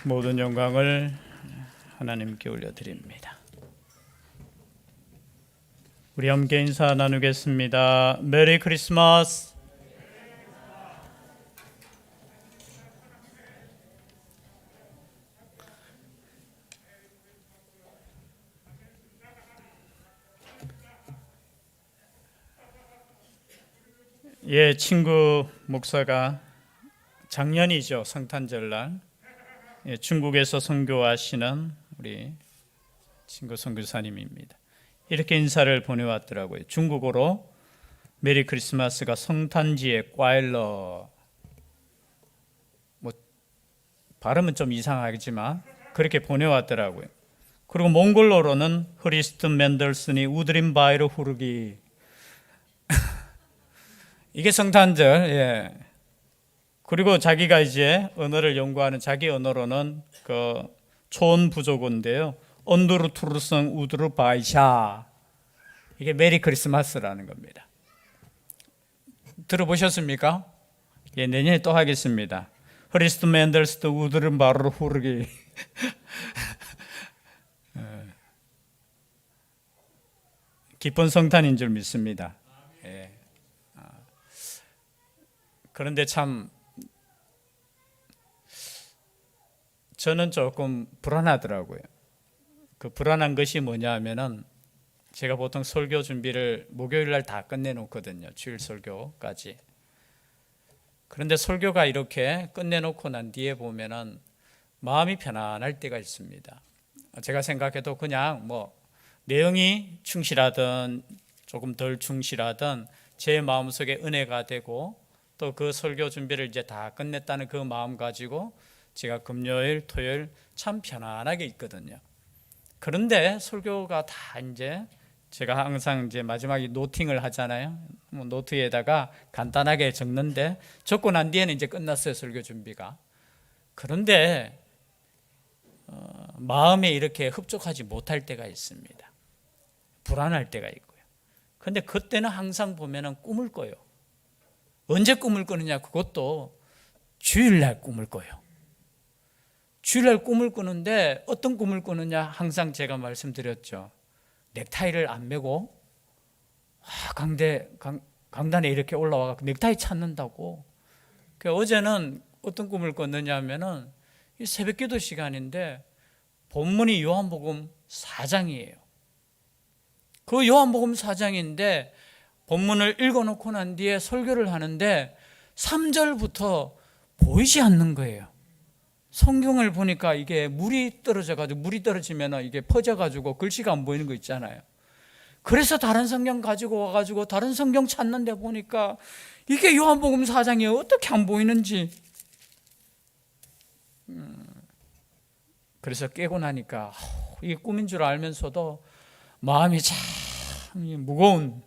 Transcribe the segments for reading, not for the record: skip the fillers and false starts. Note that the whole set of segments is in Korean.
모든 영광을 하나님께 올려드립니다. 우리 함께 인사 나누겠습니다. 메리 크리스마스. 친구 목사가 작년이죠, 성탄절날 중국에서 선교하시는 우리 친구 선교사님입니다. 이렇게 인사를 보내왔더라고요. 중국어로 메리 크리스마스가 성탄지의 꽈일러, 발음은 좀 이상하지만 그렇게 보내왔더라고요. 그리고 몽골어로는 흐리스트 맨델슨이 우드린 바이르 후르기 이게 성탄절. 그리고 자기가 이제 언어를 연구하는 자기 언어로는 그 초원 부족어인데요. 언두르 투르성 우드르 바이샤. 이게 메리 크리스마스라는 겁니다. 들어보셨습니까? 내년에 또 하겠습니다. 흐리스트 맨델스트 우드른 바르 후르기. 기쁜 성탄인 줄 믿습니다. 그런데 참 저는 조금 불안하더라고요. 그 불안한 것이 뭐냐 하면은 제가 보통 설교 준비를 목요일 날 다 끝내놓거든요. 주일 설교까지. 그런데 설교가 이렇게 끝내놓고 난 뒤에 보면은 마음이 편안할 때가 있습니다. 제가 생각해도 그냥 내용이 충실하든 조금 덜 충실하든 제 마음속에 은혜가 되고 또 그 설교 준비를 이제 다 끝냈다는 그 마음 가지고 제가 금요일, 토요일 참 편안하게 있거든요. 그런데 설교가 다 이제 제가 항상 이제 마지막에 노팅을 하잖아요. 노트에다가 간단하게 적는데 적고 난 뒤에는 이제 끝났어요, 설교 준비가. 그런데 마음에 이렇게 흡족하지 못할 때가 있습니다. 불안할 때가 있고요. 그런데 그때는 항상 보면은 꿈을 꿔요. 언제 꿈을 꾸느냐? 그것도 주일날 꿈을 꿔요. 주일날 꿈을 꾸는데 어떤 꿈을 꾸느냐? 항상 제가 말씀드렸죠. 넥타이를 안 매고 강단에 이렇게 올라와 넥타이 찾는다고. 어제는 어떤 꿈을 꿨느냐 하면은 새벽 기도 시간인데 본문이 요한복음 4장이에요. 그 요한복음 4장인데 본문을 읽어놓고 난 뒤에 설교를 하는데 3절부터 보이지 않는 거예요. 성경을 보니까 이게 물이 떨어지면 이게 퍼져가지고 글씨가 안 보이는 거 있잖아요. 그래서 다른 성경 가지고 와가지고 다른 성경 찾는데 보니까 이게 요한복음 4장이 어떻게 안 보이는지. 그래서 깨고 나니까 이게 꿈인 줄 알면서도 마음이 참 무거운.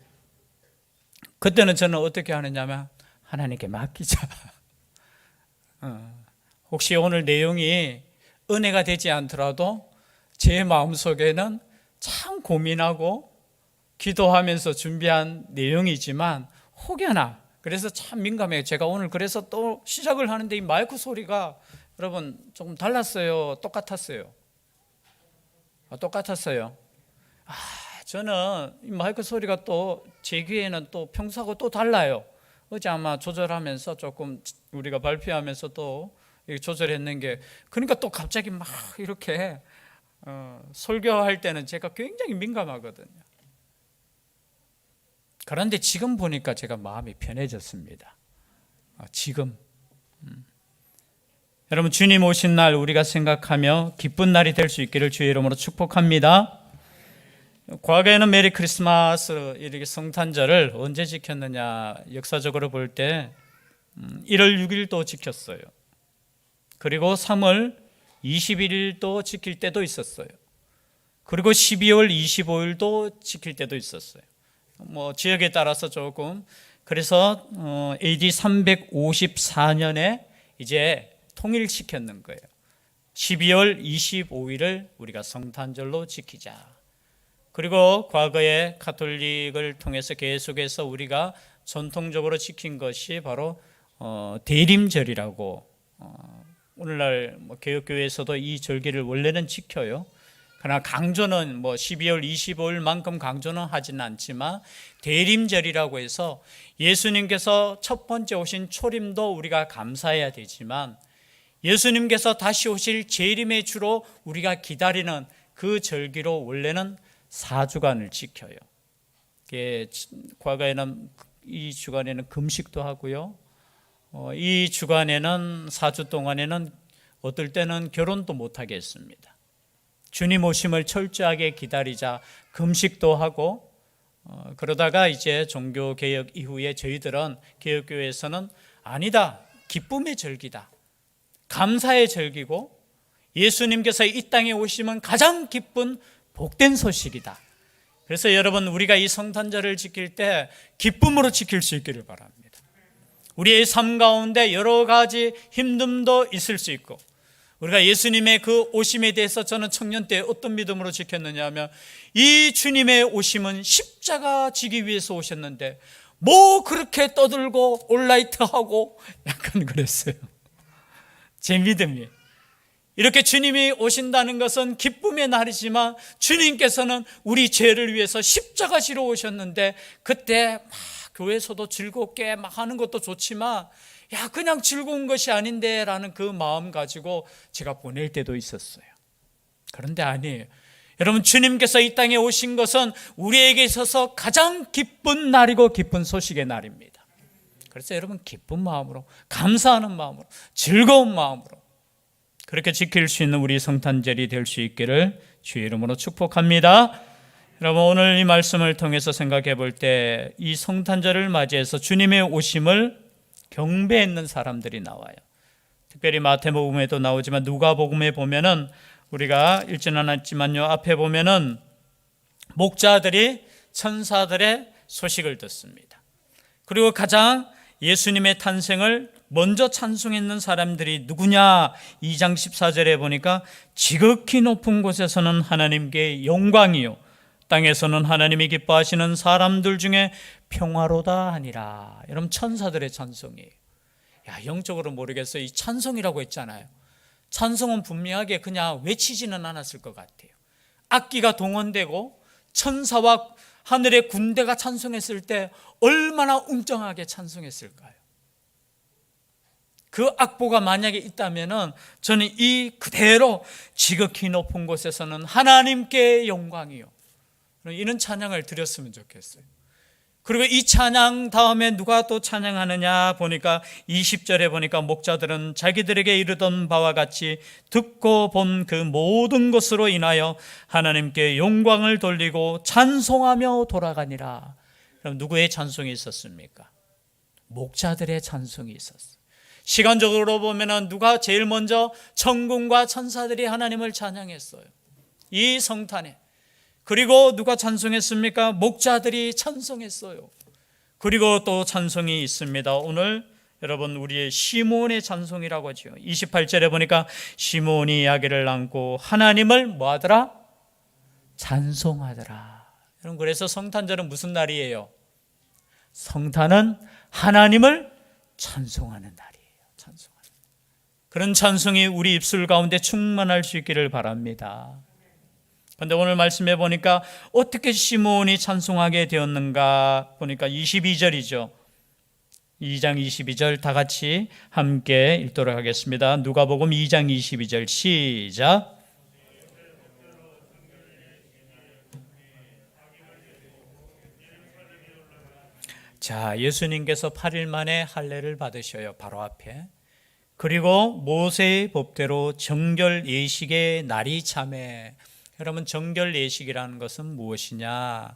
그때는 저는 어떻게 하느냐면 하나님께 맡기자. 혹시 오늘 내용이 은혜가 되지 않더라도 제 마음속에는 참 고민하고 기도하면서 준비한 내용이지만 혹여나 그래서 참 민감해요. 제가 오늘 그래서 또 시작을 하는데 이 마이크 소리가 여러분 조금 달랐어요? 똑같았어요? 똑같았어요. 저는 이 마이크 소리가 또 제 귀에는 또 평소하고 또 달라요. 어제 아마 조절하면서 조금 우리가 발표하면서 또 조절했는 게 그러니까 또 갑자기 막 이렇게 설교할 때는 제가 굉장히 민감하거든요. 그런데 지금 보니까 제가 마음이 편해졌습니다. 지금 여러분 주님 오신 날 우리가 생각하며 기쁜 날이 될 수 있기를 주의 이름으로 축복합니다. 과거에는 메리 크리스마스 이렇게 성탄절을 언제 지켰느냐 역사적으로 볼 때 1월 6일도 지켰어요. 그리고 3월 21일도 지킬 때도 있었어요. 그리고 12월 25일도 지킬 때도 있었어요. 지역에 따라서 조금. 그래서 AD 354년에 이제 통일시켰는 거예요. 12월 25일을 우리가 성탄절로 지키자. 그리고 과거에 가톨릭을 통해서 계속해서 우리가 전통적으로 지킨 것이 바로 대림절이라고 오늘날 개혁교회에서도 이 절기를 원래는 지켜요. 그러나 강조는 12월 25일만큼 강조는 하지는 않지만 대림절이라고 해서 예수님께서 첫 번째 오신 초림도 우리가 감사해야 되지만 예수님께서 다시 오실 재림의 주로 우리가 기다리는 그 절기로 원래는 4주간을 지켜요. 과거에는 이 주간에는 금식도 하고요. 이 주간에는 4주 동안에는 어떨 때는 결혼도 못하게 했습니다. 주님 오심을 철저하게 기다리자 금식도 하고 그러다가 이제 종교개혁 이후에 저희들은 개혁교회에서는 아니다, 기쁨의 절기다, 감사의 절기고 예수님께서 이 땅에 오시면 가장 기쁜 복된 소식이다. 그래서 여러분, 우리가 이 성탄절을 지킬 때 기쁨으로 지킬 수 있기를 바랍니다. 우리의 삶 가운데 여러 가지 힘듦도 있을 수 있고, 우리가 예수님의 그 오심에 대해서 저는 청년 때 어떤 믿음으로 지켰느냐 하면, 이 주님의 오심은 십자가 지기 위해서 오셨는데 뭐 그렇게 떠들고 올라이트하고 약간 그랬어요. 제 믿음이 이렇게 주님이 오신다는 것은 기쁨의 날이지만 주님께서는 우리 죄를 위해서 십자가 지러 오셨는데, 그때 막 교회에서도 즐겁게 막 하는 것도 좋지만 야, 그냥 즐거운 것이 아닌데 라는 그 마음 가지고 제가 보낼 때도 있었어요. 그런데 아니에요. 여러분, 주님께서 이 땅에 오신 것은 우리에게 있어서 가장 기쁜 날이고 기쁜 소식의 날입니다. 그래서 여러분, 기쁜 마음으로, 감사하는 마음으로, 즐거운 마음으로 그렇게 지킬 수 있는 우리 성탄절이 될 수 있기를 주의 이름으로 축복합니다. 여러분, 오늘 이 말씀을 통해서 생각해 볼 때 이 성탄절을 맞이해서 주님의 오심을 경배했는 사람들이 나와요. 특별히 마태복음에도 나오지만 누가복음에 보면은, 우리가 읽지는 않았지만요, 앞에 보면은 목자들이 천사들의 소식을 듣습니다. 그리고 가장 예수님의 탄생을 먼저 찬송했는 사람들이 누구냐? 2장 14절에 보니까 지극히 높은 곳에서는 하나님께 영광이요, 땅에서는 하나님이 기뻐하시는 사람들 중에 평화로다 하니라. 여러분, 천사들의 찬송이에요. 야, 영적으로 모르겠어요. 이 찬송이라고 했잖아요. 찬송은 분명하게 그냥 외치지는 않았을 것 같아요. 악기가 동원되고 천사와 하늘의 군대가 찬송했을 때 얼마나 웅장하게 찬송했을까요? 그 악보가 만약에 있다면은 저는 이 그대로 지극히 높은 곳에서는 하나님께 영광이요, 이런 찬양을 드렸으면 좋겠어요. 그리고 이 찬양 다음에 누가 또 찬양하느냐 보니까 20절에 보니까 목자들은 자기들에게 이르던 바와 같이 듣고 본 그 모든 것으로 인하여 하나님께 영광을 돌리고 찬송하며 돌아가니라. 그럼 누구의 찬송이 있었습니까? 목자들의 찬송이 있었어요. 시간적으로 보면은 누가 제일 먼저 천군과 천사들이 하나님을 찬양했어요, 이 성탄에. 그리고 누가 찬송했습니까? 목자들이 찬송했어요. 그리고 또 찬송이 있습니다. 오늘 여러분, 우리의 시므온의 찬송이라고 하죠. 28절에 보니까 시므온이 아기를 안고 하나님을 뭐하더라? 찬송하더라. 여러분, 그래서 성탄절은 무슨 날이에요? 성탄은 하나님을 찬송하는 날이에요. 찬송하는. 그런 찬송이 우리 입술 가운데 충만할 수 있기를 바랍니다. 그런데 오늘 말씀해 보니까 어떻게 시므온이 찬송하게 되었는가 보니까 22절이죠. 2장 22절 다 같이 함께 읽도록 하겠습니다. 누가복음 2장 22절 시작. 자, 예수님께서 8일 만에 할례를 받으셔요, 바로 앞에. 그리고 모세의 법대로 정결 예식의 날이 참해. 여러분, 정결 예식이라는 것은 무엇이냐?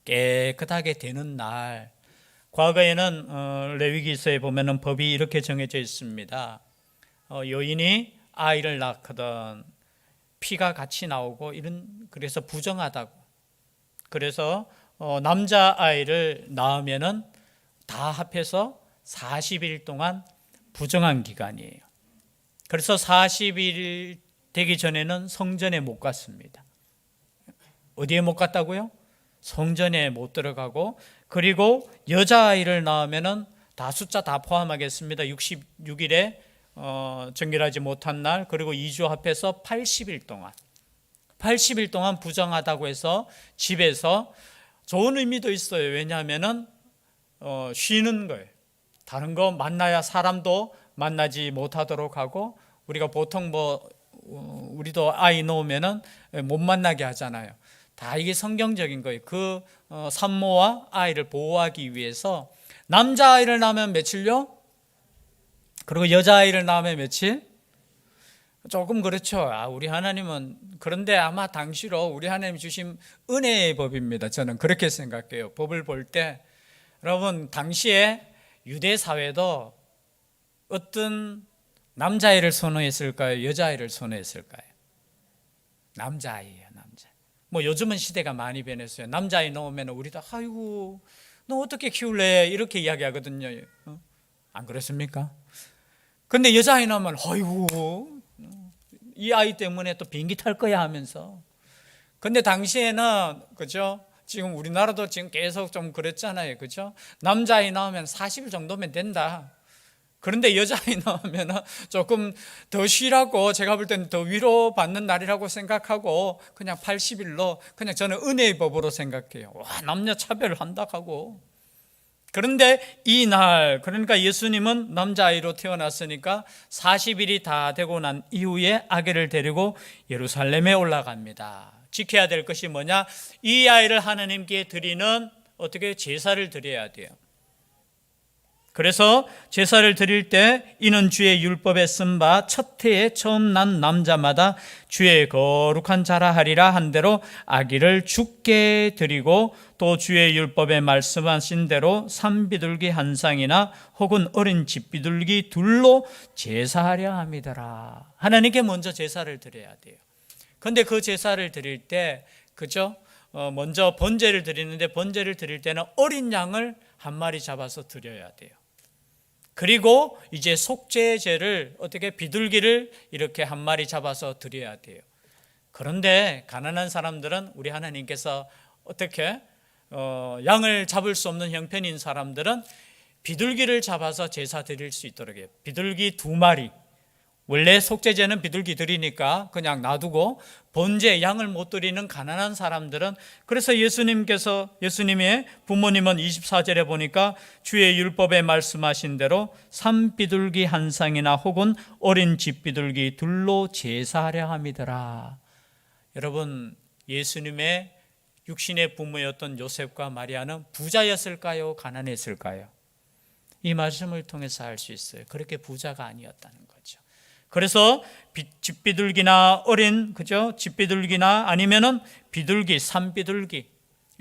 깨끗하게 되는 날. 과거에는 레위기서에 보면은 법이 이렇게 정해져 있습니다. 여인이 아이를 낳거든 피가 같이 나오고 그래서 부정하다고. 그래서 남자 아이를 낳으면은 다 합해서 40일 동안 부정한 기간이에요. 그래서 40일 되기 전에는 성전에 못 갔습니다. 어디에 못 갔다고요? 성전에 못 들어가고, 그리고 여자아이를 낳으면은 다 숫자 다 포함하겠습니다. 66일에 정결하지 못한 날, 그리고 2주 합해서 80일 동안 부정하다고 해서 집에서 좋은 의미도 있어요. 왜냐하면은 쉬는 거예요. 다른 거 만나야 사람도 만나지 못하도록 하고, 우리가 보통 우리도 아이 놓으면은 못 만나게 하잖아요. 다 이게 성경적인 거예요. 그 산모와 아이를 보호하기 위해서 남자아이를 낳으면 며칠요? 그리고 여자아이를 낳으면 며칠? 조금 그렇죠. 우리 하나님은, 그런데 아마 당시로 우리 하나님 주신 은혜의 법입니다. 저는 그렇게 생각해요. 법을 볼 때, 여러분, 당시에 유대 사회도 어떤 남자아이를 선호했을까요? 여자아이를 선호했을까요? 남자아이예요, 남자. 요즘은 시대가 많이 변했어요. 남자아이 놓으면 우리도 아이고, 너 어떻게 키울래? 이렇게 이야기하거든요. 안 그렇습니까? 근데 여자아이 낳으면 아이고, 이 아이 때문에 또 비행기 탈 거야 하면서. 근데 당시에는, 그죠? 지금 우리나라도 지금 계속 좀 그랬잖아요. 그죠? 남자아이 낳으면 40일 정도면 된다. 그런데 여자아이 낳으면 조금 더 쉬라고, 제가 볼 때는 더 위로받는 날이라고 생각하고 그냥 80일로, 그냥 저는 은혜의 법으로 생각해요. 와, 남녀 차별한다 하고. 그런데 이 날, 그러니까 예수님은 남자아이로 태어났으니까 40일이 다 되고 난 이후에 아기를 데리고 예루살렘에 올라갑니다. 지켜야 될 것이 뭐냐? 이 아이를 하나님께 드리는, 어떻게 제사를 드려야 돼요. 그래서 제사를 드릴 때 이는 주의 율법에 쓴 바 첫 해에 처음 난 남자마다 주의 거룩한 자라 하리라 한 대로 아기를 죽게 드리고, 또 주의 율법에 말씀하신 대로 산비둘기 한 쌍이나 혹은 어린 집비둘기 둘로 제사하려 함이더라. 하나님께 먼저 제사를 드려야 돼요. 그런데 그 제사를 드릴 때, 그죠? 먼저 번제를 드리는데, 번제를 드릴 때는 어린 양을 한 마리 잡아서 드려야 돼요. 그리고 이제 속죄제를, 어떻게 비둘기를 이렇게 한 마리 잡아서 드려야 돼요. 그런데 가난한 사람들은, 우리 하나님께서 어떻게 양을 잡을 수 없는 형편인 사람들은 비둘기를 잡아서 제사 드릴 수 있도록 해요. 비둘기 2마리. 원래 속죄제는 비둘기 드리니까 그냥 놔두고, 번제 양을 못 드리는 가난한 사람들은, 그래서 예수님의 부모님은 24절에 보니까 주의 율법에 말씀하신 대로 산비둘기 한 쌍이나 혹은 어린 집비둘기 둘로 제사하려 함이더라. 여러분, 예수님의 육신의 부모였던 요셉과 마리아는 부자였을까요? 가난했을까요? 이 말씀을 통해서 알 수 있어요. 그렇게 부자가 아니었다는 거죠. 그래서 집비둘기나 어린, 그죠? 집비둘기나 아니면은 비둘기, 산비둘기,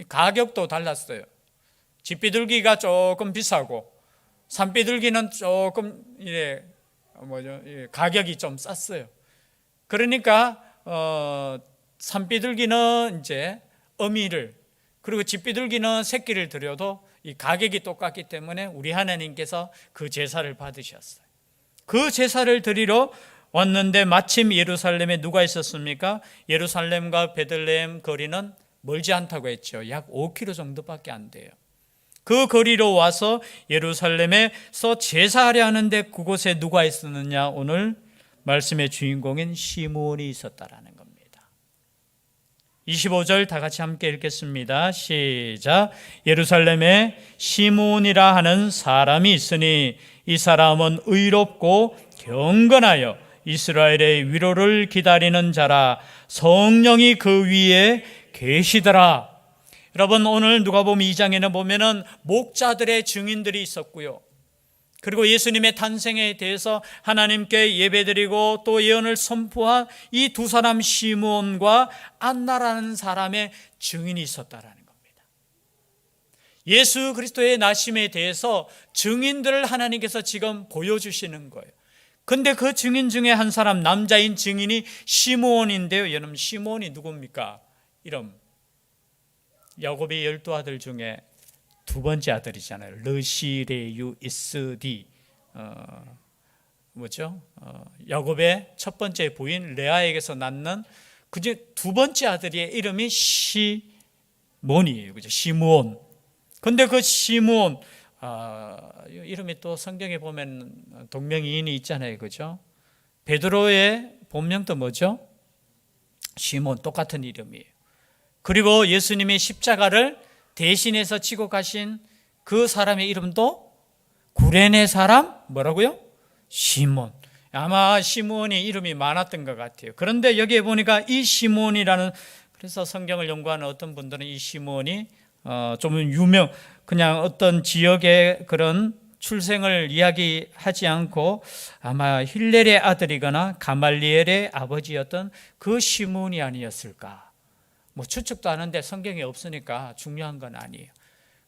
가격도 달랐어요. 집비둘기가 조금 비싸고 산비둘기는 조금 가격이 좀 쌌어요. 그러니까 산비둘기는 이제 어미를, 그리고 집비둘기는 새끼를 드려도 이 가격이 똑같기 때문에 우리 하나님께서 그 제사를 받으셨어요. 그 제사를 드리러 왔는데 마침 예루살렘에 누가 있었습니까? 예루살렘과 베들레헴 거리는 멀지 않다고 했죠. 약 5km 정도밖에 안 돼요. 그 거리로 와서 예루살렘에서 제사하려 하는데 그곳에 누가 있었느냐? 오늘 말씀의 주인공인 시므온이 있었다라는 겁니다. 25절 다 같이 함께 읽겠습니다. 시작. 예루살렘에 시므온이라 하는 사람이 있으니 이 사람은 의롭고 경건하여 이스라엘의 위로를 기다리는 자라. 성령이 그 위에 계시더라. 여러분, 오늘 누가복음 2장에는 보면은 목자들의 증인들이 있었고요. 그리고 예수님의 탄생에 대해서 하나님께 예배드리고 또 예언을 선포한 이 두 사람, 시므온과 안나라는 사람의 증인이 있었다라는 겁니다. 예수 그리스도의 나심에 대해서 증인들을 하나님께서 지금 보여주시는 거예요. 근데 그 증인 중에 한 사람, 남자인 증인이 시므온인데요. 여러분, 시므온이 누굽니까? 이름, 야곱의 12아들 중에 두 번째 아들이잖아요. 르시레유 이스디, 야곱의 첫 번째 부인 레아에게서 낳는 그중 두 번째 아들의 이름이 시몬이에요. 그죠? 시므온. 근데 그 시므온, 이름이 또 성경에 보면 동명이인이 있잖아요, 그죠? 베드로의 본명도 뭐죠? 시몬, 똑같은 이름이에요. 그리고 예수님이 십자가를 대신해서 지고 가신 그 사람의 이름도 구레네 사람 뭐라고요? 시몬. 아마 시몬이 이름이 많았던 것 같아요. 그런데 여기에 보니까 이 시몬이라는, 그래서 성경을 연구하는 어떤 분들은 이 시몬이 좀 그냥 어떤 지역의 그런 출생을 이야기하지 않고 아마 힐렐의 아들이거나 가말리엘의 아버지였던 그 시몬이 아니었을까. 뭐 추측도 하는데 성경에 없으니까 중요한 건 아니에요.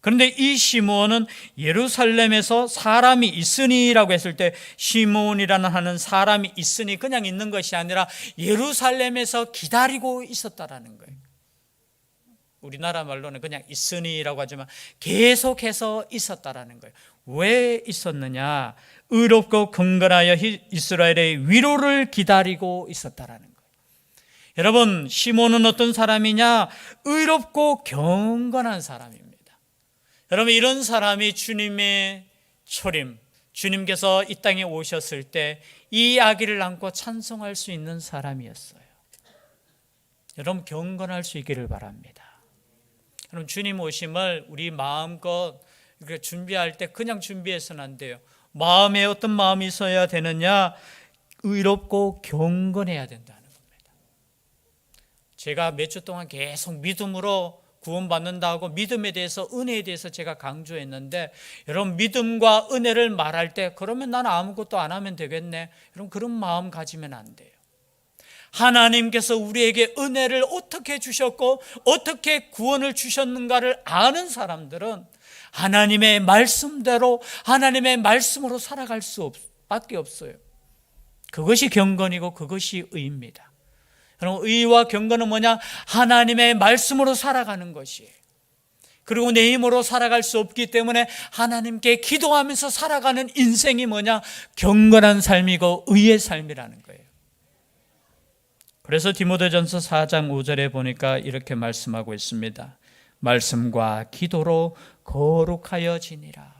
그런데 이 시몬은 예루살렘에서 사람이 있으니라고 했을 때 시몬이라는 하는 사람이 있으니 그냥 있는 것이 아니라 예루살렘에서 기다리고 있었다라는 거예요. 우리나라 말로는 그냥 있으니라고 하지만 계속해서 있었다라는 거예요. 왜 있었느냐? 의롭고 경건하여 이스라엘의 위로를 기다리고 있었다라는 거예요. 여러분, 시몬은 어떤 사람이냐? 의롭고 경건한 사람입니다. 여러분, 이런 사람이 주님의 초림, 주님께서 이 땅에 오셨을 때 이 아기를 안고 찬송할 수 있는 사람이었어요. 여러분, 경건할 수 있기를 바랍니다. 여러분, 주님 오심을 우리 마음껏 준비할 때 그냥 준비해서는 안 돼요. 마음에 어떤 마음이 있어야 되느냐? 의롭고 경건해야 된다는 겁니다. 제가 몇 주 동안 계속 믿음으로 구원받는다고 믿음에 대해서, 은혜에 대해서 제가 강조했는데, 여러분, 믿음과 은혜를 말할 때 그러면 나는 아무것도 안 하면 되겠네, 여러분, 그런 마음 가지면 안 돼요. 하나님께서 우리에게 은혜를 어떻게 주셨고 어떻게 구원을 주셨는가를 아는 사람들은 하나님의 말씀대로, 하나님의 말씀으로 살아갈 수밖에 없어요. 그것이 경건이고 그것이 의입니다. 여러분, 의와 경건은 뭐냐? 하나님의 말씀으로 살아가는 것이에요. 그리고 내 힘으로 살아갈 수 없기 때문에 하나님께 기도하면서 살아가는 인생이 뭐냐? 경건한 삶이고 의의 삶이라는 거예요. 그래서 디모데전서 4장 5절에 보니까 이렇게 말씀하고 있습니다. 말씀과 기도로 거룩하여지니라.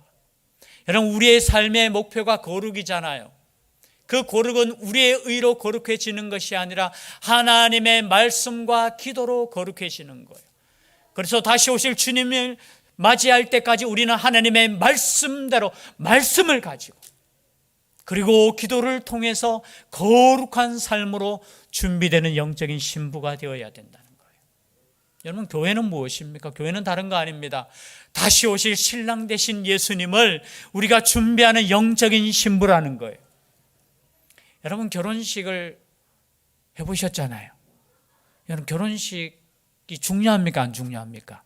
여러분, 우리의 삶의 목표가 거룩이잖아요. 그 거룩은 우리의 의로 거룩해지는 것이 아니라 하나님의 말씀과 기도로 거룩해지는 거예요. 그래서 다시 오실 주님을 맞이할 때까지 우리는 하나님의 말씀대로 말씀을 가지고, 그리고 기도를 통해서 거룩한 삶으로 준비되는 영적인 신부가 되어야 된다는 거예요. 여러분, 교회는 무엇입니까? 교회는 다른 거 아닙니다. 다시 오실 신랑 되신 예수님을 우리가 준비하는 영적인 신부라는 거예요. 여러분, 결혼식을 해보셨잖아요. 여러분, 결혼식이 중요합니까? 안 중요합니까?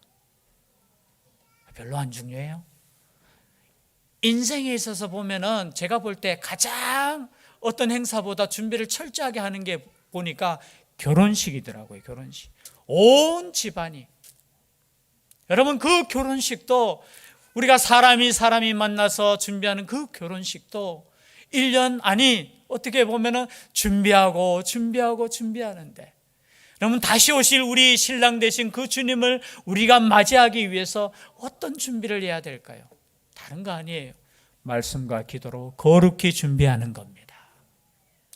별로 안 중요해요. 인생에 있어서 보면은 제가 볼 때 가장 어떤 행사보다 준비를 철저하게 하는 게 보니까 결혼식이더라고요. 결혼식. 온 집안이. 여러분, 그 결혼식도 우리가 사람이 만나서 준비하는 그 결혼식도 1년, 아니 어떻게 보면은 준비하는데, 여러분, 다시 오실 우리 신랑 되신 그 주님을 우리가 맞이하기 위해서 어떤 준비를 해야 될까요? 다른 거 아니에요. 말씀과 기도로 거룩히 준비하는 겁니다.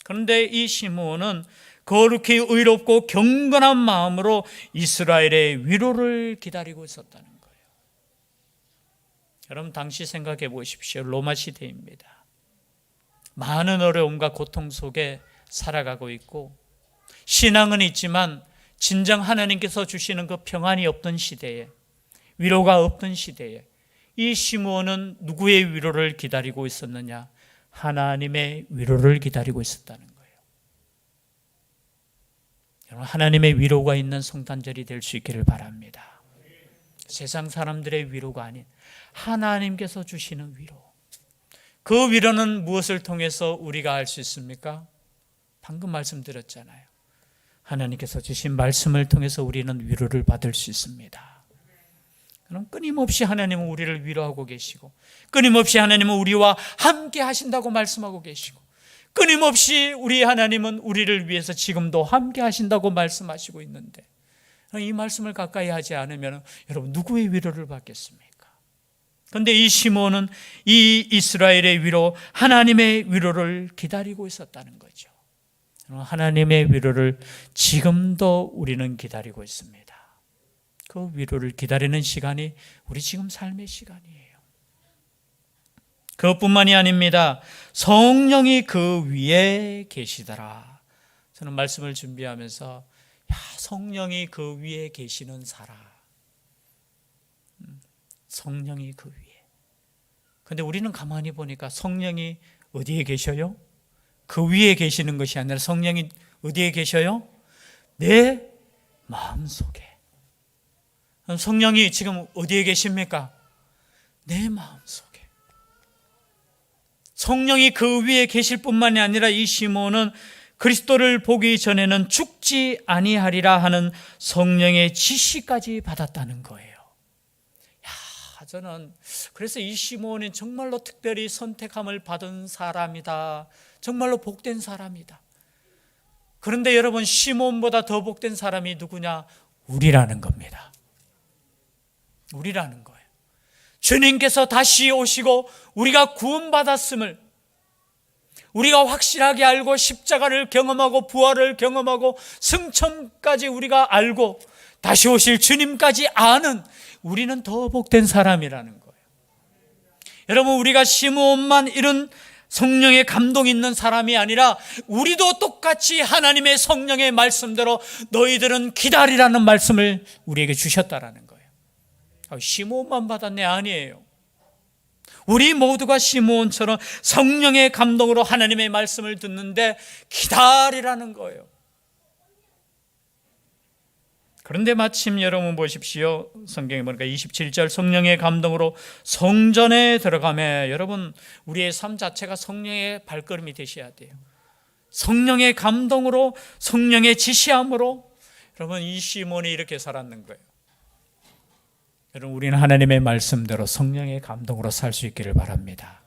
그런데 이 시므온은 거룩히 의롭고 경건한 마음으로 이스라엘의 위로를 기다리고 있었다는 거예요. 여러분, 당시 생각해 보십시오. 로마 시대입니다. 많은 어려움과 고통 속에 살아가고 있고, 신앙은 있지만 진정 하나님께서 주시는 그 평안이 없던 시대에, 위로가 없던 시대에 이 시므온은 누구의 위로를 기다리고 있었느냐? 하나님의 위로를 기다리고 있었다는 거예요. 여러분, 하나님의 위로가 있는 성탄절이 될 수 있기를 바랍니다. 세상 사람들의 위로가 아닌 하나님께서 주시는 위로. 그 위로는 무엇을 통해서 우리가 알 수 있습니까? 방금 말씀드렸잖아요. 하나님께서 주신 말씀을 통해서 우리는 위로를 받을 수 있습니다. 그럼 끊임없이 하나님은 우리를 위로하고 계시고, 끊임없이 하나님은 우리와 함께 하신다고 말씀하고 계시고, 끊임없이 우리 하나님은 우리를 위해서 지금도 함께 하신다고 말씀하시고 있는데, 이 말씀을 가까이 하지 않으면 여러분 누구의 위로를 받겠습니까? 그런데 이 시몬은 이 이스라엘의 위로, 하나님의 위로를 기다리고 있었다는 거죠. 하나님의 위로를 지금도 우리는 기다리고 있습니다. 그 위로를 기다리는 시간이 우리 지금 삶의 시간이에요. 그것뿐만이 아닙니다. 성령이 그 위에 계시더라. 저는 말씀을 준비하면서 성령이 그 위에 계시는 사람, 성령이 그 위에. 그런데 우리는 가만히 보니까 성령이 어디에 계셔요? 그 위에 계시는 것이 아니라 성령이 어디에 계셔요? 내 마음속에. 성령이 지금 어디에 계십니까? 내 마음속에. 성령이 그 위에 계실 뿐만이 아니라 이 시몬은 그리스도를 보기 전에는 죽지 아니하리라 하는 성령의 지시까지 받았다는 거예요. 저는 그래서 이 시몬은 정말로 특별히 선택함을 받은 사람이다. 정말로 복된 사람이다. 그런데 여러분, 시몬보다 더 복된 사람이 누구냐? 우리라는 겁니다. 우리라는 거예요. 주님께서 다시 오시고 우리가 구원받았음을 우리가 확실하게 알고 십자가를 경험하고 부활을 경험하고 승천까지 우리가 알고 다시 오실 주님까지 아는 우리는 더 복된 사람이라는 거예요. 여러분, 우리가 시므온만 이런 성령의 감동이 있는 사람이 아니라 우리도 똑같이 하나님의 성령의 말씀대로 너희들은 기다리라는 말씀을 우리에게 주셨다라는 거예요. 시므온만 받았네? 아니에요. 우리 모두가 시므온처럼 성령의 감동으로 하나님의 말씀을 듣는데 기다리라는 거예요. 그런데 마침 여러분 보십시오. 성경에 보니까 27절, 성령의 감동으로 성전에 들어가매. 여러분, 우리의 삶 자체가 성령의 발걸음이 되셔야 돼요. 성령의 감동으로, 성령의 지시함으로. 여러분, 이 시몬이 이렇게 살았는 거예요. 여러분, 우리는 하나님의 말씀대로 성령의 감동으로 살 수 있기를 바랍니다.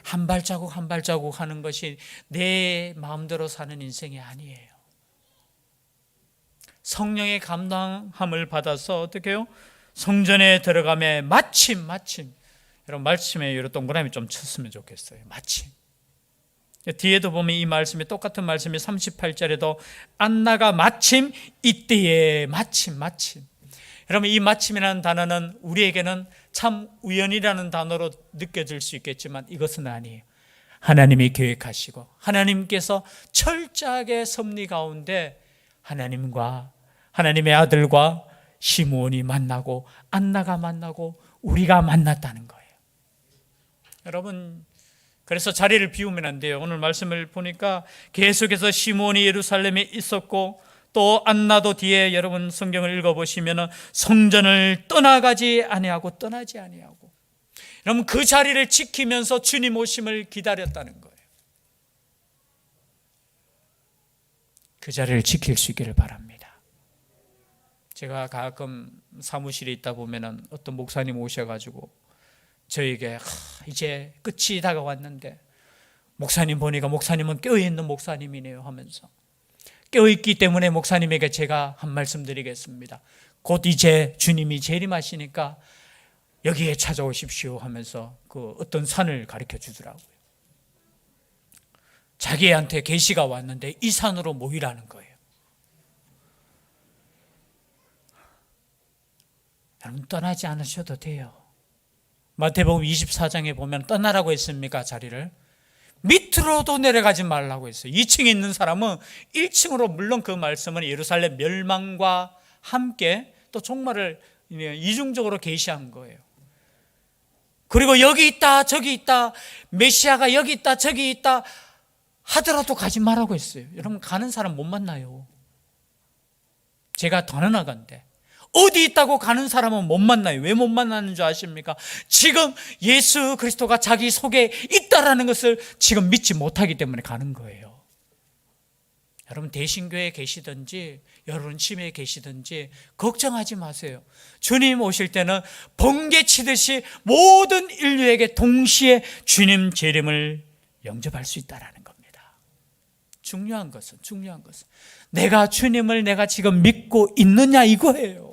한 발자국 한 발자국 하는 것이 내 마음대로 사는 인생이 아니에요. 성령의 감동함을 받아서 어떻게 해요? 성전에 들어가며 마침 여러분, 말씀에 이런 동그라미 좀 쳤으면 좋겠어요. 마침. 뒤에도 보면 이 말씀이 똑같은 말씀이 38절에도 안나가 마침 이때에 마침. 여러분, 이 마침이라는 단어는 우리에게는 참 우연이라는 단어로 느껴질 수 있겠지만 이것은 아니에요. 하나님이 계획하시고 하나님께서 철저하게 섭리 가운데 하나님과 하나님의 아들과 시므온이 만나고 안나가 만나고 우리가 만났다는 거예요. 여러분, 그래서 자리를 비우면 안 돼요. 오늘 말씀을 보니까 계속해서 시므온이 예루살렘에 있었고 또 안나도 뒤에 여러분 성경을 읽어보시면 성전을 떠나지 아니하고 여러분, 그 자리를 지키면서 주님 오심을 기다렸다는 거예요. 그 자리를 지킬 수 있기를 바랍니다. 제가 가끔 사무실에 있다 보면 어떤 목사님 오셔가지고 저에게 이제 끝이 다가왔는데 목사님 보니까 목사님은 깨어있는 목사님이네요 하면서, 깨어있기 때문에 목사님에게 제가 한 말씀 드리겠습니다. 곧 이제 주님이 재림하시니까 여기에 찾아오십시오 하면서 그 어떤 산을 가르쳐 주더라고요. 자기한테 계시가 왔는데 이 산으로 모이라는 거예요. 여러분, 떠나지 않으셔도 돼요. 마태복음 24장에 보면 떠나라고 했습니까? 자리를 밑으로도 내려가지 말라고 했어요. 2층에 있는 사람은 1층으로, 물론 그 말씀은 예루살렘 멸망과 함께 또 종말을 이중적으로 계시한 거예요. 그리고 여기 있다 저기 있다, 메시아가 여기 있다 저기 있다 하더라도 가지 말라고 했어요. 여러분, 가는 사람 못 만나요. 제가 더 나아간데 어디 있다고 가는 사람은 못 만나요. 왜 못 만나는 줄 아십니까? 지금 예수 그리스도가 자기 속에 있다라는 것을 지금 믿지 못하기 때문에 가는 거예요. 여러분, 대신교회에 계시든지 여러분 침에 계시든지 걱정하지 마세요. 주님 오실 때는 번개치듯이 모든 인류에게 동시에 주님 재림을 영접할 수 있다라는 겁니다. 중요한 것은 내가 주님을 내가 지금 믿고 있느냐 이거예요.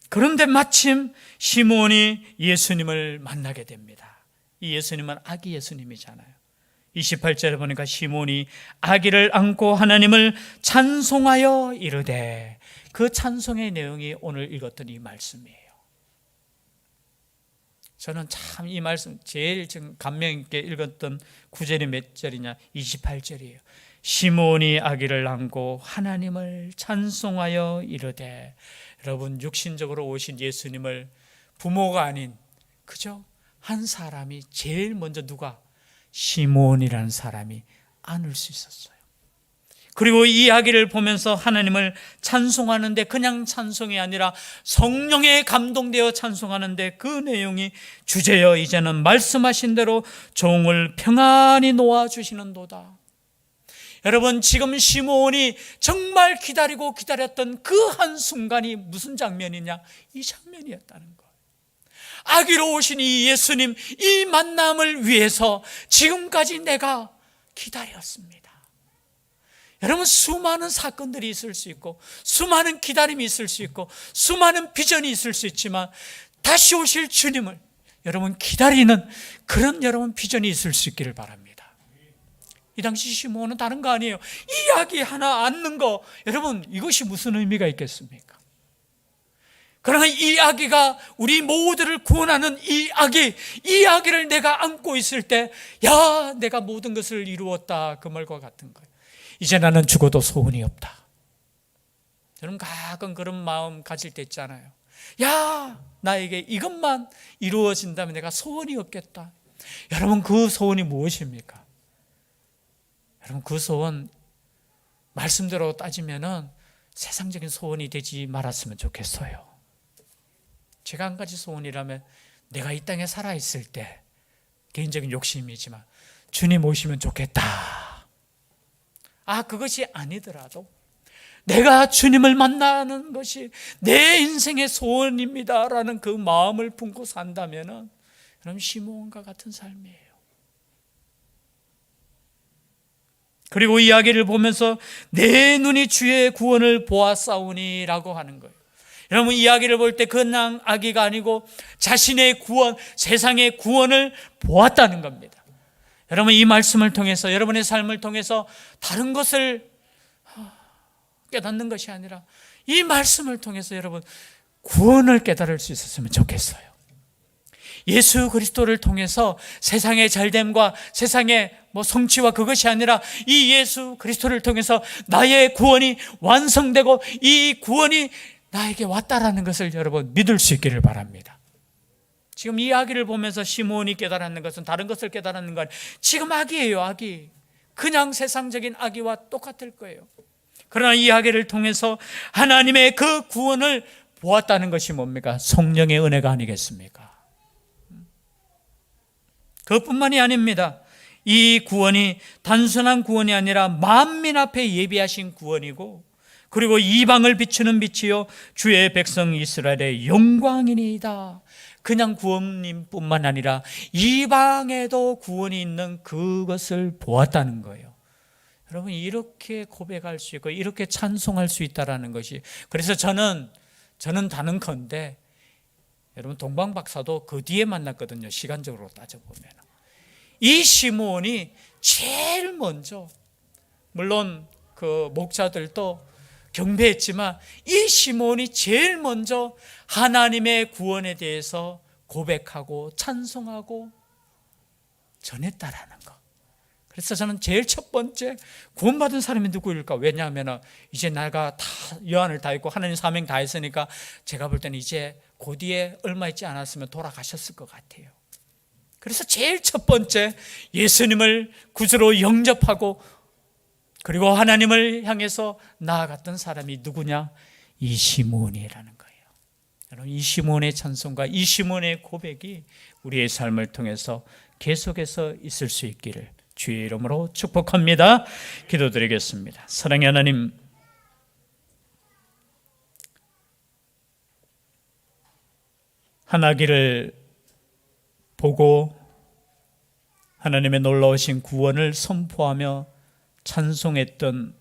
그런데 마침 시므온이 예수님을 만나게 됩니다. 이 예수님은 아기 예수님이잖아요. 28절에 보니까 시므온이 아기를 안고 하나님을 찬송하여 이르되, 그 찬송의 내용이 오늘 읽었던 이 말씀이에요. 저는 참 이 말씀 제일 감명 있게 읽었던 구절이 몇 절이냐? 28절이에요. 시므온이 아기를 안고 하나님을 찬송하여 이르되. 여러분, 육신적으로 오신 예수님을 부모가 아닌 그저 한 사람이 제일 먼저 누가? 시므온이라는 사람이 안을 수 있었어요. 그리고 이 이야기를 보면서 하나님을 찬송하는데 그냥 찬송이 아니라 성령에 감동되어 찬송하는데, 그 내용이 주제여 이제는 말씀하신 대로 종을 평안히 놓아주시는도다. 여러분, 지금 시므온이 정말 기다리고 기다렸던 그 한순간이 무슨 장면이냐? 이 장면이었다는 거예요. 아기로 오신 이 예수님, 이 만남을 위해서 지금까지 내가 기다렸습니다. 여러분, 수많은 사건들이 있을 수 있고, 수많은 기다림이 있을 수 있고, 수많은 비전이 있을 수 있지만, 다시 오실 주님을 여러분 기다리는 그런 여러분 비전이 있을 수 있기를 바랍니다. 이 당시 시므온은 다른 거 아니에요. 이 아기 하나 안는 거, 여러분 이것이 무슨 의미가 있겠습니까? 그러나 이 아기가 우리 모두를 구원하는 이 아기를 내가 안고 있을 때, 야, 내가 모든 것을 이루었다, 그 말과 같은 거예요. 이제 나는 죽어도 소원이 없다. 여러분 가끔 그런 마음 가질 때 있잖아요. 야, 나에게 이것만 이루어진다면 내가 소원이 없겠다. 여러분, 그 소원이 무엇입니까? 여러분, 그 소원 말씀대로 따지면은 세상적인 소원이 되지 말았으면 좋겠어요. 제가 한 가지 소원이라면, 내가 이 땅에 살아있을 때, 개인적인 욕심이지만 주님 오시면 좋겠다. 그것이 아니더라도 내가 주님을 만나는 것이 내 인생의 소원입니다라는 그 마음을 품고 산다면은, 그럼 시므온과 같은 삶이에요. 그리고 이야기를 보면서 내 눈이 주의 구원을 보았사오니라고 하는 거예요. 여러분, 이야기를 볼 때 그냥 아기가 아니고 자신의 구원, 세상의 구원을 보았다는 겁니다. 여러분, 이 말씀을 통해서, 여러분의 삶을 통해서 다른 것을 깨닫는 것이 아니라 이 말씀을 통해서 여러분 구원을 깨달을 수 있었으면 좋겠어요. 예수 그리스도를 통해서 세상의 잘됨과 세상의 성취와 그것이 아니라 이 예수 그리스도를 통해서 나의 구원이 완성되고 이 구원이 나에게 왔다라는 것을 여러분 믿을 수 있기를 바랍니다. 지금 이 이야기를 보면서 시므온이 깨달았는 것은 다른 것을 깨달았는 건 지금 아기예요. 아기. 그냥 세상적인 아기와 똑같을 거예요. 그러나 이 이야기를 통해서 하나님의 그 구원을 보았다는 것이 뭡니까? 성령의 은혜가 아니겠습니까? 그것뿐만이 아닙니다. 이 구원이 단순한 구원이 아니라 만민 앞에 예비하신 구원이고, 그리고 이방을 비추는 빛이요 주의 백성 이스라엘의 영광이니이다. 그냥 구원님뿐만 아니라 이방에도 구원이 있는 그것을 보았다는 거예요. 여러분, 이렇게 고백할 수 있고 이렇게 찬송할 수 있다는 것이, 그래서 저는 다는컨대 여러분 동방박사도 그 뒤에 만났거든요. 시간적으로 따져보면 이 시므온이 제일 먼저, 물론 그 목자들도 경배했지만 이 시므온이 제일 먼저 하나님의 구원에 대해서 고백하고 찬송하고 전했다라는 거. 그래서 저는 제일 첫 번째 구원받은 사람이 누구일까? 왜냐하면 이제 내가 다 여한을 다 했고 하나님 사명 다 했으니까 제가 볼 때는 이제 그 뒤에 얼마 있지 않았으면 돌아가셨을 것 같아요. 그래서 제일 첫 번째 예수님을 구주로 영접하고 그리고 하나님을 향해서 나아갔던 사람이 누구냐? 이 시므온이라는 거예요. 여러분, 이 시므온의 찬송과 이 시므온의 고백이 우리의 삶을 통해서 계속해서 있을 수 있기를 주의 이름으로 축복합니다. 기도드리겠습니다. 사랑의 하나님, 한 아기를 보고 하나님의 놀라우신 구원을 선포하며 찬송했던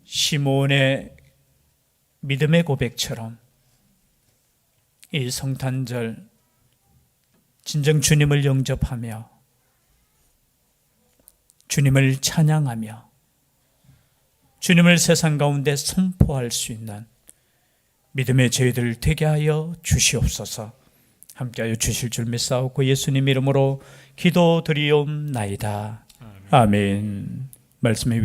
시므온의 믿음의 고백처럼 이 성탄절 진정 주님을 영접하며 주님을 찬양하며 주님을 세상 가운데 선포할 수 있는 믿음의 저희들 되게 하여 주시옵소서. 함께하여 주실 줄 믿사옵고 예수님 이름으로 기도드리옵나이다. 아멘. 말씀의